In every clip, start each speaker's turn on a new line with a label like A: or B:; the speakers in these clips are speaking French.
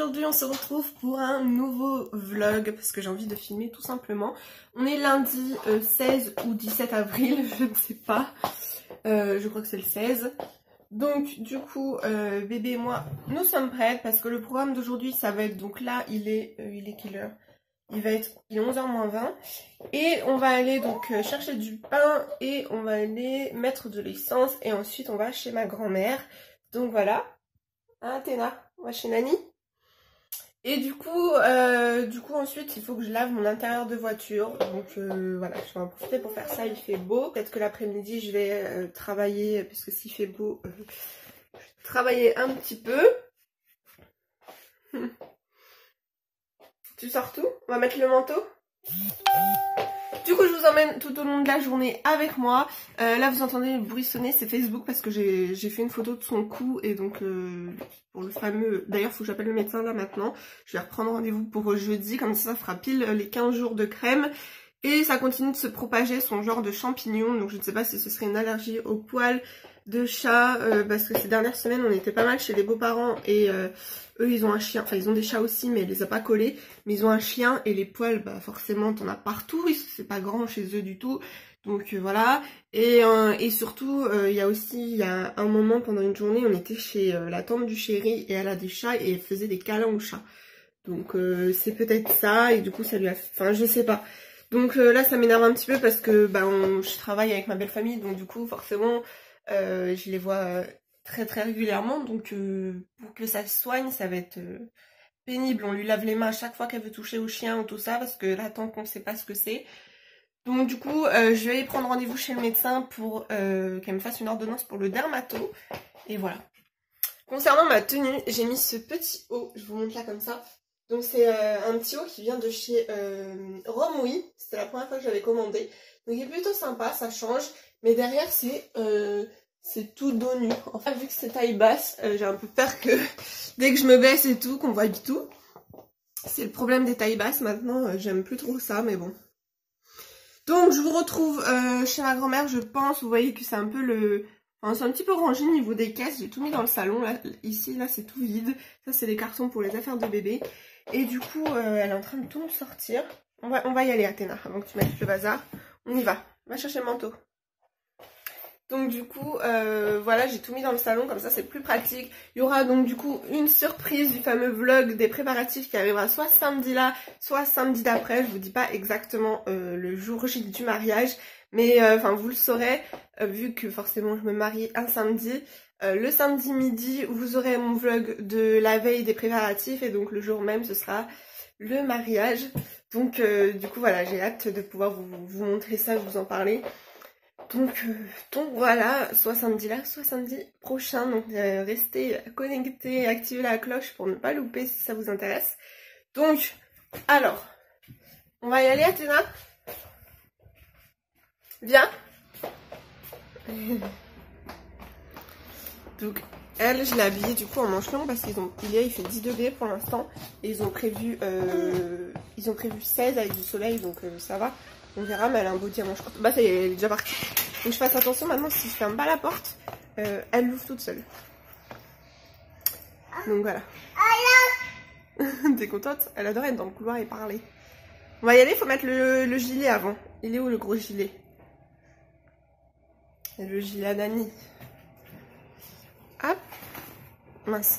A: aujourd'hui on se retrouve pour un nouveau vlog parce que j'ai envie de filmer tout simplement. On est lundi 16 ou 17 avril, je ne sais pas, je crois que c'est le 16. Donc du coup bébé et moi nous sommes prêtes parce que le programme d'aujourd'hui ça va être, donc là il est quelle heure? Il est 11h-20 et on va aller donc chercher du pain et on va aller mettre de l'essence et ensuite on va chez ma grand-mère. Donc voilà, hein Athéna, on va chez Nani. Et du coup ensuite il faut que je lave mon intérieur de voiture. Donc voilà, je vais en profiter pour faire ça, il fait beau. Peut-être que l'après-midi je vais travailler, puisque s'il fait beau, je vais travailler un petit peu. Tu sors tout? On va mettre le manteau? Du coup je vous emmène tout au long de la journée avec moi. Là vous entendez le bruit sonner, c'est Facebook parce que j'ai fait une photo de son cou. Et donc pour le fameux, d'ailleurs faut que j'appelle le médecin là maintenant. Je vais reprendre rendez-vous pour jeudi, comme ça fera pile les 15 jours de crème. Et ça continue de se propager, son genre de champignon. Donc je ne sais pas si ce serait une allergie aux poils de chat, parce que ces dernières semaines on était pas mal chez les beaux-parents. Et eux ils ont un chien, enfin ils ont des chats aussi mais ils les a pas collés. Mais ils ont un chien et les poils, bah forcément t'en as partout, c'est pas grand chez eux du tout. Donc voilà. Et surtout il y a un moment pendant une journée on était chez la tante du chéri et elle a des chats et elle faisait des câlins aux chats. Donc c'est peut-être ça et du coup ça lui a... Enfin je sais pas. Donc là ça m'énerve un petit peu parce que bah, je travaille avec ma belle famille, donc du coup forcément je les vois très régulièrement. Donc pour que ça se soigne ça va être pénible. On lui lave les mains à chaque fois qu'elle veut toucher au chien ou tout ça, parce que là tant qu'on sait pas ce que c'est. Donc du coup je vais aller prendre rendez-vous chez le médecin pour qu'elle me fasse une ordonnance pour le dermato. Et voilà. Concernant ma tenue, j'ai mis ce petit haut, je vous montre là comme ça. Donc c'est un petit haut qui vient de chez Romui, c'était la première fois que j'avais commandé. Donc il est plutôt sympa, ça change. Mais derrière c'est tout dos nu. Enfin vu que c'est taille basse, j'ai un peu peur que dès que je me baisse et tout, qu'on voit du tout. C'est le problème des tailles basses maintenant, j'aime plus trop ça, mais bon. Donc je vous retrouve chez ma grand-mère, je pense. Vous voyez que c'est un peu le... Enfin, c'est un petit peu rangé au niveau des caisses, j'ai tout mis dans le salon. Là, ici, là c'est tout vide. Ça c'est des cartons pour les affaires de bébé. Et du coup, elle est en train de tout sortir. On va y aller Athéna, avant que tu mettes le bazar. On y va, on va chercher le manteau. Donc du coup, voilà, j'ai tout mis dans le salon, comme ça c'est plus pratique. Il y aura donc du coup une surprise du fameux vlog des préparatifs qui arrivera soit samedi là, soit samedi d'après. Je vous dis pas exactement le jour J du mariage, mais enfin vous le saurez, vu que forcément je me marie un samedi. Le samedi midi, vous aurez mon vlog de la veille des préparatifs, et donc le jour même ce sera le mariage. Donc du coup voilà, j'ai hâte de pouvoir vous montrer ça, vous en parler. Donc voilà, soit samedi là, soit samedi prochain. Donc restez connectés, activez la cloche pour ne pas louper si ça vous intéresse. Donc, alors, on va y aller Athéna? Viens. Donc elle, je l'ai habillée du coup en manches longues parce il fait 10 degrés pour l'instant. Et ils ont prévu 16 avec du soleil, donc ça va. On verra, mais elle a un beau diamant. Bah ça y est, elle est déjà partie. Donc je fasse attention maintenant, si je ferme pas la porte, elle l'ouvre toute seule. Donc voilà. T'es contente? Elle adore être dans le couloir et parler. On va y aller, faut mettre le gilet avant. Il est où le gros gilet? Et le gilet à Nani. Hop. Mince.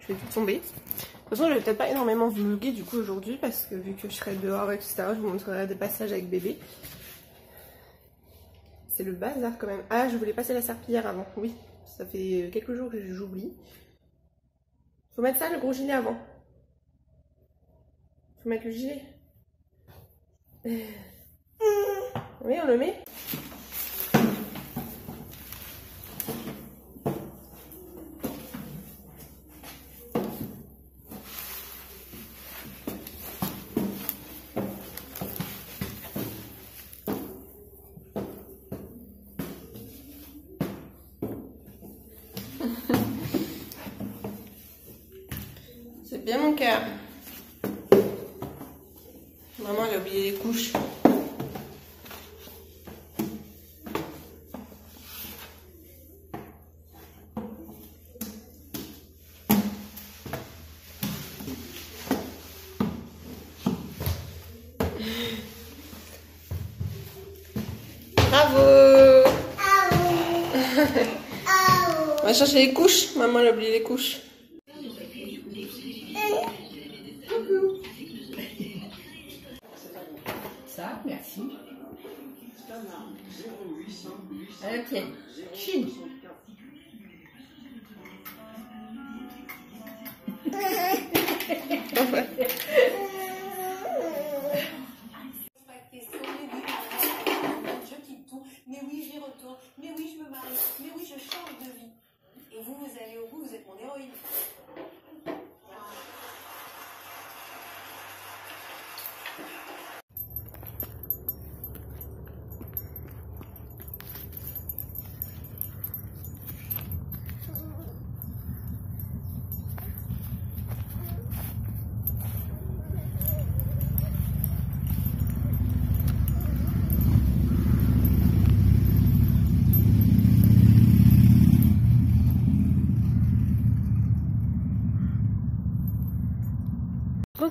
A: Je vais tout tomber. De toute façon, je vais peut-être pas énormément vlogger du coup aujourd'hui, parce que vu que je serai dehors, etc., je vous montrerai des passages avec bébé. C'est le bazar quand même. Ah, je voulais passer la serpillière avant. Oui, ça fait quelques jours que j'oublie. Faut mettre ça, le gros gilet avant. Faut mettre le gilet. Oui, on le met. C'est bien mon cœur. Maman, elle a oublié les couches. Bravo. On va chercher les couches. Maman elle a oublié les couches.
B: Ça, merci. Ok. Chine.
C: Mais oui, j'y retourne. Mais oui, je me marie. Mais oui, je change de vie. Et vous, vous allez au bout, vous êtes mon héroïne.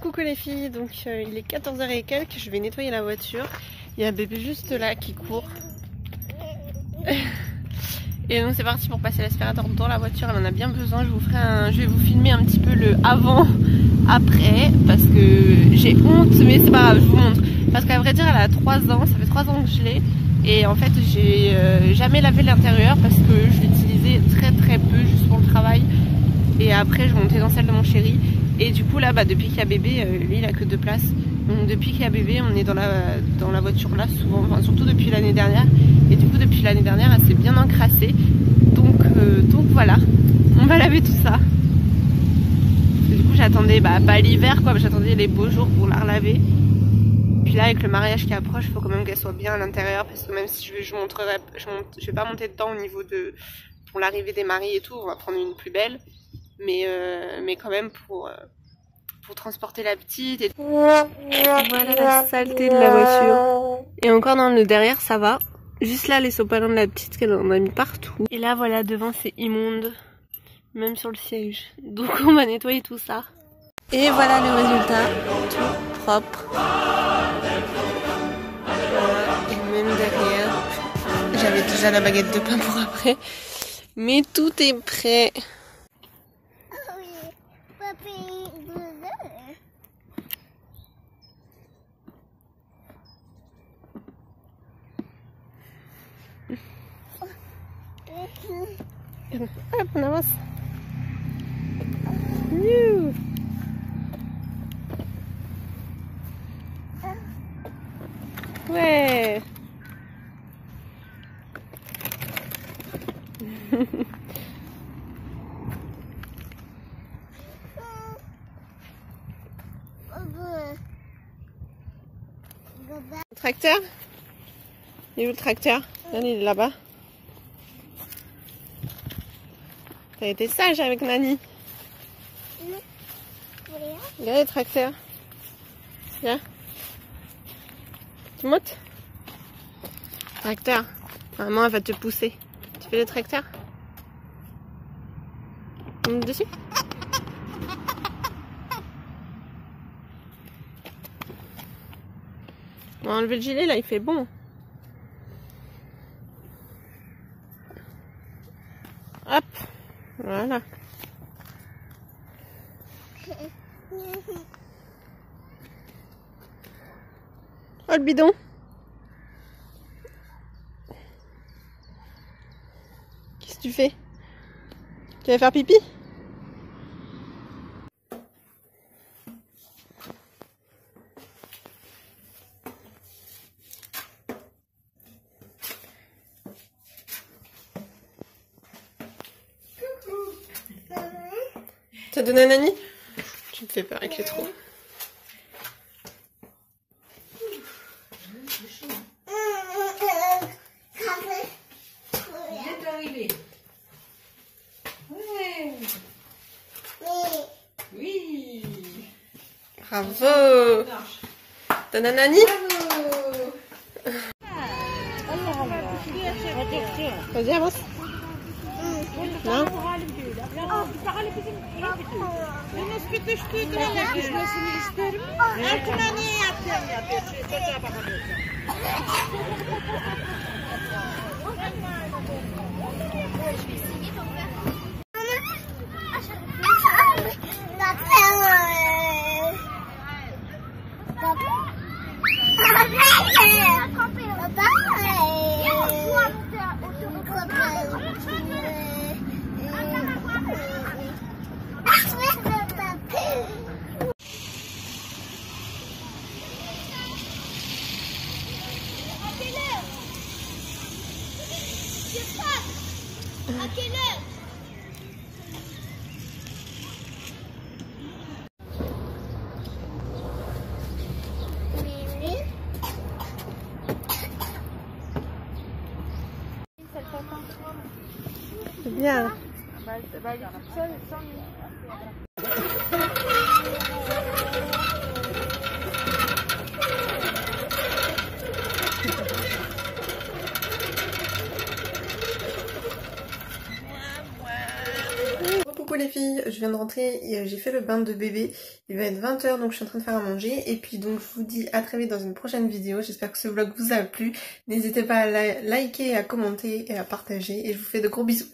A: Coucou les filles, donc il est 14h et quelques, je vais nettoyer la voiture. Il y a un bébé juste là qui court. Et donc c'est parti pour passer l'aspirateur dans la voiture, elle en a bien besoin. Je vais vous filmer un petit peu le avant, après, parce que j'ai honte, mais c'est pas grave, je vous montre. Parce qu'à vrai dire elle a 3 ans, ça fait 3 ans que je l'ai. Et en fait j'ai jamais lavé l'intérieur parce que je l'utilisais très peu juste pour le travail. Et après je montais dans celle de mon chéri. Et du coup là depuis qu'il y a bébé, lui il a que 2 places. Donc depuis qu'il y a bébé on est dans la voiture là souvent, enfin, surtout depuis l'année dernière. Et du coup depuis l'année dernière elle s'est bien encrassée. Donc voilà, on va laver tout ça. Et du coup j'attendais pas l'hiver quoi, mais j'attendais les beaux jours pour la relaver. Puis là avec le mariage qui approche, il faut quand même qu'elle soit bien à l'intérieur. Parce que même si je vais pas monter dedans au niveau de pour l'arrivée des maris et tout, on va prendre une plus belle. Mais quand même pour transporter la petite. Et... Voilà la saleté de la voiture. Et encore dans le derrière ça va. Juste là les sopalins de la petite qu'elle en a mis partout. Et là voilà devant c'est immonde. Même sur le siège. Donc on va nettoyer tout ça. Et voilà le résultat. Tout propre. Et même derrière. J'avais déjà la baguette de pain pour après. Mais tout est prêt. Hop, on avance. Ouais. Le tracteur? Il est où le tracteur? Regarde, il est là-bas. T'as été sage avec Nani. Regarde le tracteur. Viens. Tu montes? Tracteur. Maman elle va te pousser. Tu fais le tracteur? Tu montes dessus? On va enlever le gilet là, il fait bon. Hop. Voilà. Oh le bidon. Qu'est-ce que tu fais? Tu vas faire pipi? T'as donné à Nani? Tu me fais peur avec les trous.
B: Oui.
A: Bravo. Donne à Nani? Vas-y, avance. Non?
D: À quelle heure? Mimi.
A: C'est bien.
D: Bah, elle est toute seule, sans
A: Coucou les filles, je viens de rentrer et j'ai fait le bain de bébé. Il va être 20 h donc je suis en train de faire à manger. Et puis donc je vous dis à très vite dans une prochaine vidéo. J'espère que ce vlog vous a plu. N'hésitez pas à liker, à commenter et à partager. Et je vous fais de gros bisous.